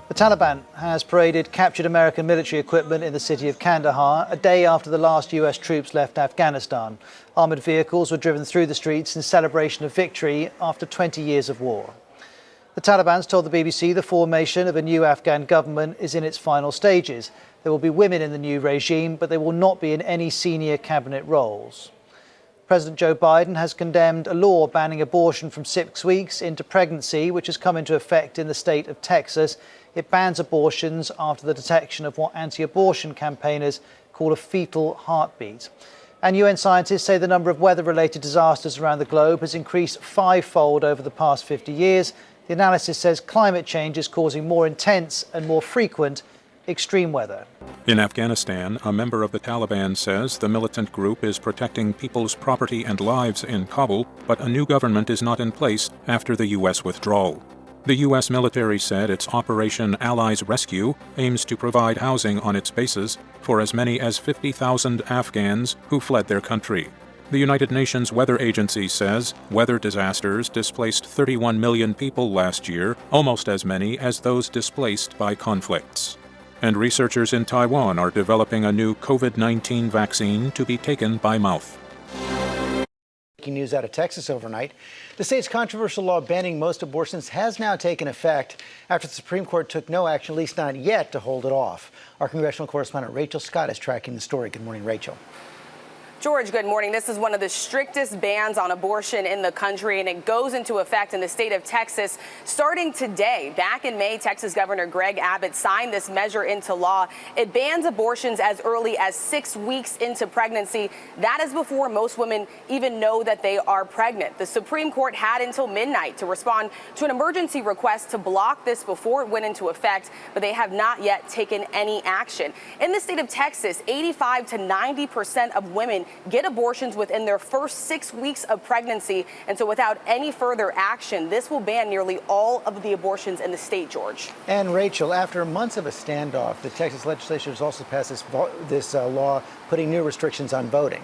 The Taliban has paraded captured American military equipment in the city of Kandahar a day after the last US troops left Afghanistan. Armoured vehicles were driven through the streets in celebration of victory after 20 years of war. The Taliban's told the BBC the formation of a new Afghan government is in its final stages. There will be women in the new regime, but they will not be in any senior cabinet roles. President Joe Biden has condemned a law banning abortion from 6 weeks into pregnancy, which has come into effect in the state of Texas. It bans abortions after the detection of what anti-abortion campaigners call a fetal heartbeat. And UN scientists say the number of weather-related disasters around the globe has increased fivefold over the past 50 years. The analysis says climate change is causing more intense and more frequent extreme weather. In Afghanistan, a member of the Taliban says the militant group is protecting people's property and lives in Kabul, but a new government is not in place after the U.S. withdrawal. The U.S. military said its Operation Allies Rescue aims to provide housing on its bases for as many as 50,000 Afghans who fled their country. The United Nations Weather Agency says weather disasters displaced 31 million people last year, almost as many as those displaced by conflicts. And researchers in Taiwan are developing a new COVID-19 vaccine to be taken by mouth. Breaking news out of Texas overnight. The state's controversial law banning most abortions has now taken effect after the Supreme Court took no action, at least not yet, to hold it off. Our congressional correspondent Rachel Scott is tracking the story. Good morning, Rachel. George, good morning. This is one of the strictest bans on abortion in the country, and it goes into effect in the state of Texas starting today. Back in May, Texas Governor Greg Abbott signed this measure into law. It bans abortions as early as 6 weeks into pregnancy. That is before most women even know that they are pregnant. The Supreme Court had until midnight to respond to an emergency request to block this before it went into effect, but they have not yet taken any action. In the state of Texas, 85 to 90% of women get abortions within their first 6 weeks of pregnancy. And so without any further action, this will ban nearly all of the abortions in the state, George. And Rachel, after months of a standoff, the Texas legislature has also passed this law putting new restrictions on voting.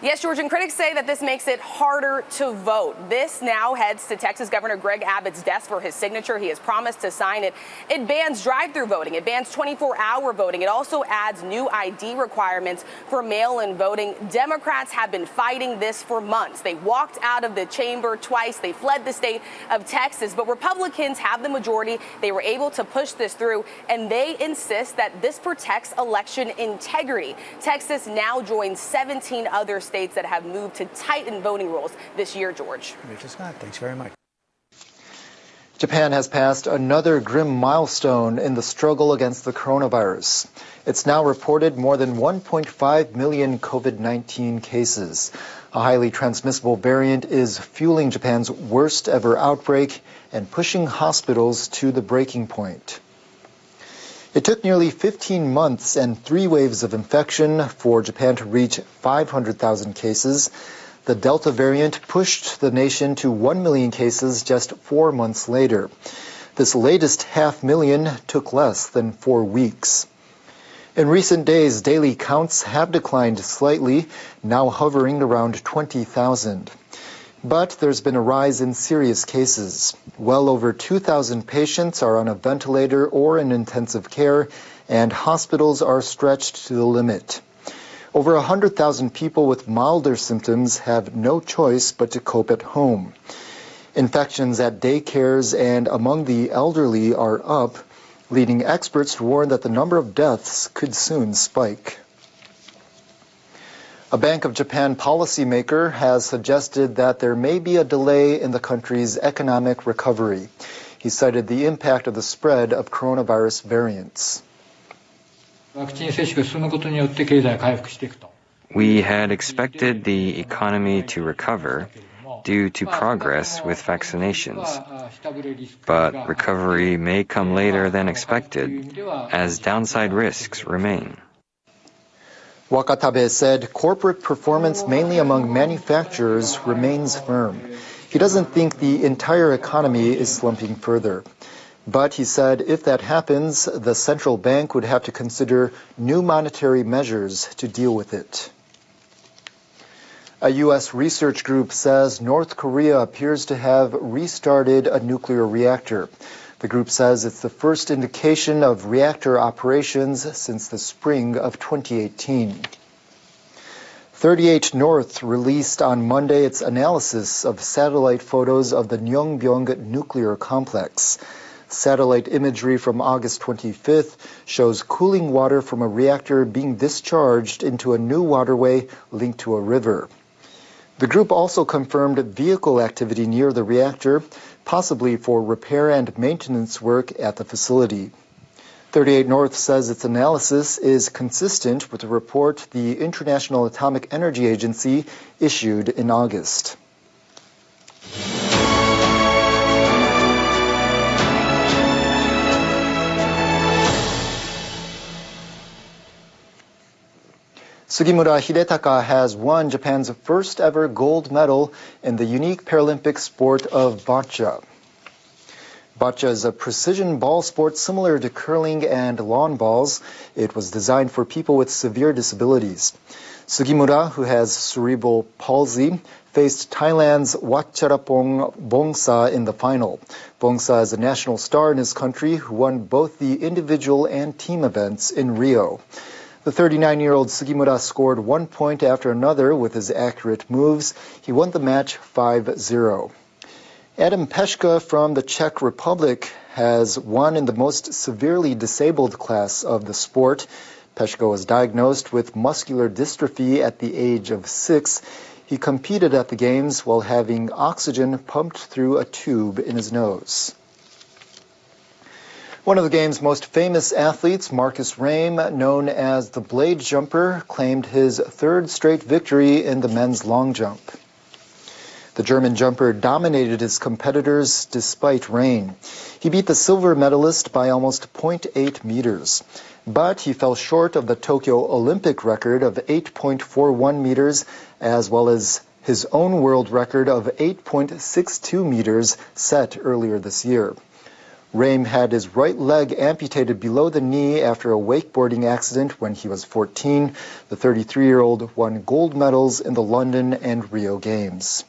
Yes, George, and critics say that this makes it harder to vote. This now heads to Texas Governor Greg Abbott's desk for his signature. He has promised to sign it. It bans drive-through voting. It bans 24-hour voting. It also adds new ID requirements for mail-in voting. Democrats have been fighting this for months. They walked out of the chamber twice. They fled the state of Texas, but Republicans have the majority. They were able to push this through, and they insist that this protects election integrity. Texas now joins 17 other states that have moved to tighten voting rules this year, George. Rachel Scott, thanks very much. Japan has passed another grim milestone in the struggle against the coronavirus. It's now reported more than 1.5 million COVID-19 cases. A highly transmissible variant is fueling Japan's worst ever outbreak and pushing hospitals to the breaking point. It took nearly 15 months and 3 waves of infection for Japan to reach 500,000 cases. The Delta variant pushed the nation to 1 million cases just 4 months later. This latest 500,000 took less than 4 weeks. In recent days, daily counts have declined slightly, now hovering around 20,000. But there's been a rise in serious cases. Well over 2,000 patients are on a ventilator or in intensive care, and hospitals are stretched to the limit. Over 100,000 people with milder symptoms have no choice but to cope at home. Infections at daycares and among the elderly are up, leading experts to warn that the number of deaths could soon spike. A Bank of Japan policymaker has suggested that there may be a delay in the country's economic recovery. He cited the impact of the spread of coronavirus variants. We had expected the economy to recover due to progress with vaccinations, but recovery may come later than expected as downside risks remain. Wakatabe said corporate performance, mainly among manufacturers, remains firm. He doesn't think the entire economy is slumping further. But he said if that happens, the central bank would have to consider new monetary measures to deal with it. A U.S. research group says North Korea appears to have restarted a nuclear reactor. The group says it's the first indication of reactor operations since the spring of 2018. 38 North released on Monday its analysis of satellite photos of the Nyongbyong nuclear complex. Satellite imagery from August 25th shows cooling water from a reactor being discharged into a new waterway linked to a river. The group also confirmed vehicle activity near the reactor, possibly for repair and maintenance work at the facility. 38 North says its analysis is consistent with the report the International Atomic Energy Agency issued in August. Sugimura Hidetaka has won Japan's first ever gold medal in the unique Paralympic sport of boccia. Boccia is a precision ball sport similar to curling and lawn balls. It was designed for people with severe disabilities. Sugimura, who has cerebral palsy, faced Thailand's Watcharapong Bongsa in the final. Bongsa is a national star in his country who won both the individual and team events in Rio. The 39-year-old Sugimura scored 1 point after another with his accurate moves. He won the match 5-0. Adam Peshka from the Czech Republic has won in the most severely disabled class of the sport. Peshka was diagnosed with muscular dystrophy at the age of 6. He competed at the Games while having oxygen pumped through a tube in his nose. One of the game's most famous athletes, Marcus Rahm, known as the Blade Jumper, claimed his third straight victory in the men's long jump. The German jumper dominated his competitors despite rain. He beat the silver medalist by almost 0.8 meters. But he fell short of the Tokyo Olympic record of 8.41 meters, as well as his own world record of 8.62 meters set earlier this year. Rahm had his right leg amputated below the knee after a wakeboarding accident when he was 14. The 33-year-old won gold medals in the London and Rio Games.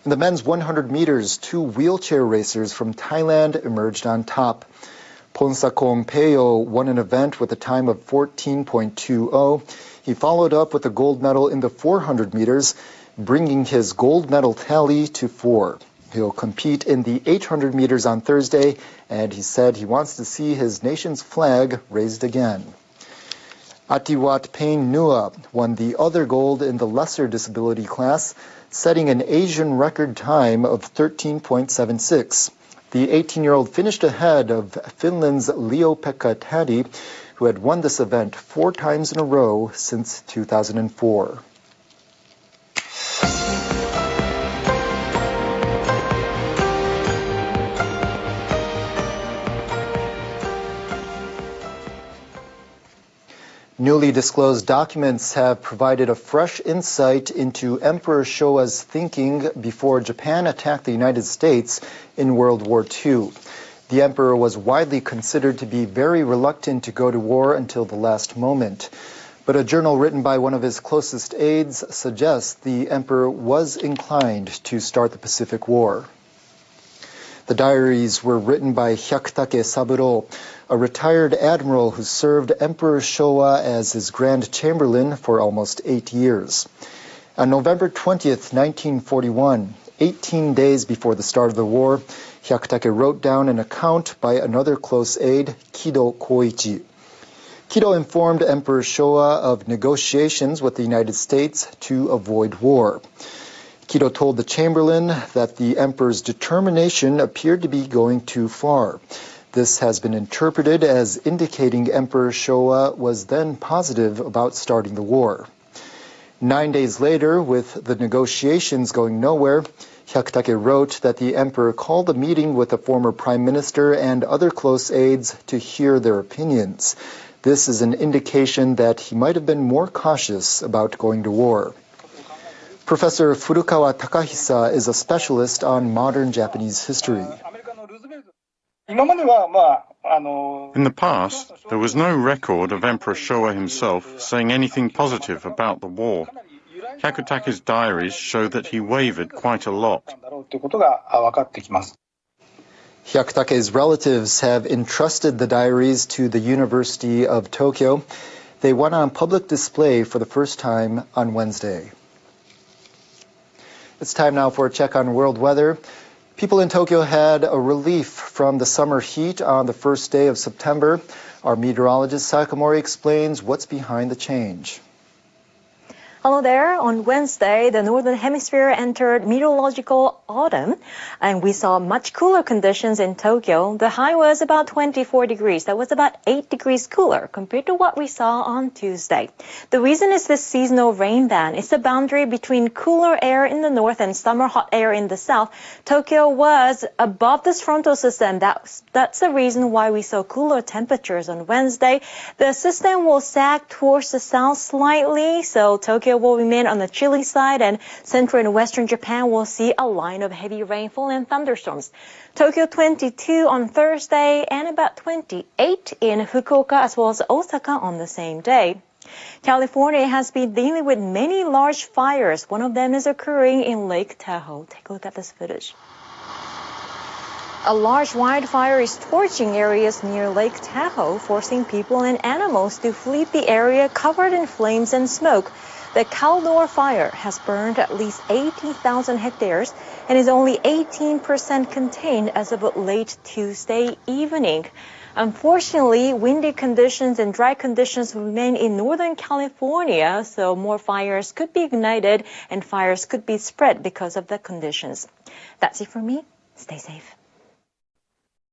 In the men's 100 meters, 2 wheelchair racers from Thailand emerged on top. Ponsakong Peo won an event with a time of 14.20. He followed up with a gold medal in the 400 meters, bringing his gold medal tally to 4. He'll compete in the 800 meters on Thursday, and he said he wants to see his nation's flag raised again. Atiwat Pain Nua won the other gold in the lesser disability class, setting an Asian record time of 13.76. The 18-year-old finished ahead of Finland's Leo-Pekka Täti, who had won this event 4 times in a row since 2004. Newly disclosed documents have provided a fresh insight into Emperor Showa's thinking before Japan attacked the United States in World War II. The emperor was widely considered to be very reluctant to go to war until the last moment. But a journal written by one of his closest aides suggests the emperor was inclined to start the Pacific War. The diaries were written by Hyakutake Saburo, a retired admiral who served Emperor Showa as his Grand Chamberlain for almost 8 years. On November 20th, 1941, 18 days before the start of the war, Hyakutake wrote down an account by another close aide, Kido Koichi. Kido informed Emperor Showa of negotiations with the United States to avoid war. Kido told the Chamberlain that the emperor's determination appeared to be going too far. This has been interpreted as indicating Emperor Showa was then positive about starting the war. 9 days later, with the negotiations going nowhere, Hyakutake wrote that the emperor called a meeting with the former prime minister and other close aides to hear their opinions. This is an indication that he might have been more cautious about going to war. Professor Furukawa Takahisa is a specialist on modern Japanese history. In the past, there was no record of Emperor Showa himself saying anything positive about the war. Hyakutake's diaries show that he wavered quite a lot. Hyakutake's relatives have entrusted the diaries to the University of Tokyo. They went on public display for the first time on Wednesday. It's time now for a check on world weather. People in Tokyo had a relief from the summer heat on the first day of September. Our meteorologist Sakamori explains what's behind the change. Hello there. On Wednesday, the Northern Hemisphere entered meteorological autumn, and we saw much cooler conditions in Tokyo. The high was about 24 degrees. That was about 8 degrees cooler compared to what we saw on Tuesday. The reason is this seasonal rain band. It's the boundary between cooler air in the north and summer hot air in the south. Tokyo was above this frontal system. That's the reason why we saw cooler temperatures on Wednesday. The system will sag towards the south slightly, so Tokyo will remain on the chilly side, and central and western Japan will see a line of heavy rainfall and thunderstorms. Tokyo 22 on Thursday and about 28 in Fukuoka as well as Osaka on the same day. California has been dealing with many large fires. One of them is occurring in Lake Tahoe. Take a look at this footage. A large wildfire is torching areas near Lake Tahoe, forcing people and animals to flee the area covered in flames and smoke. The Caldor fire has burned at least 80,000 hectares and is only 18% contained as of late Tuesday evening. Unfortunately, windy conditions and dry conditions remain in Northern California, so more fires could be ignited and fires could be spread because of the conditions. That's it for me. Stay safe.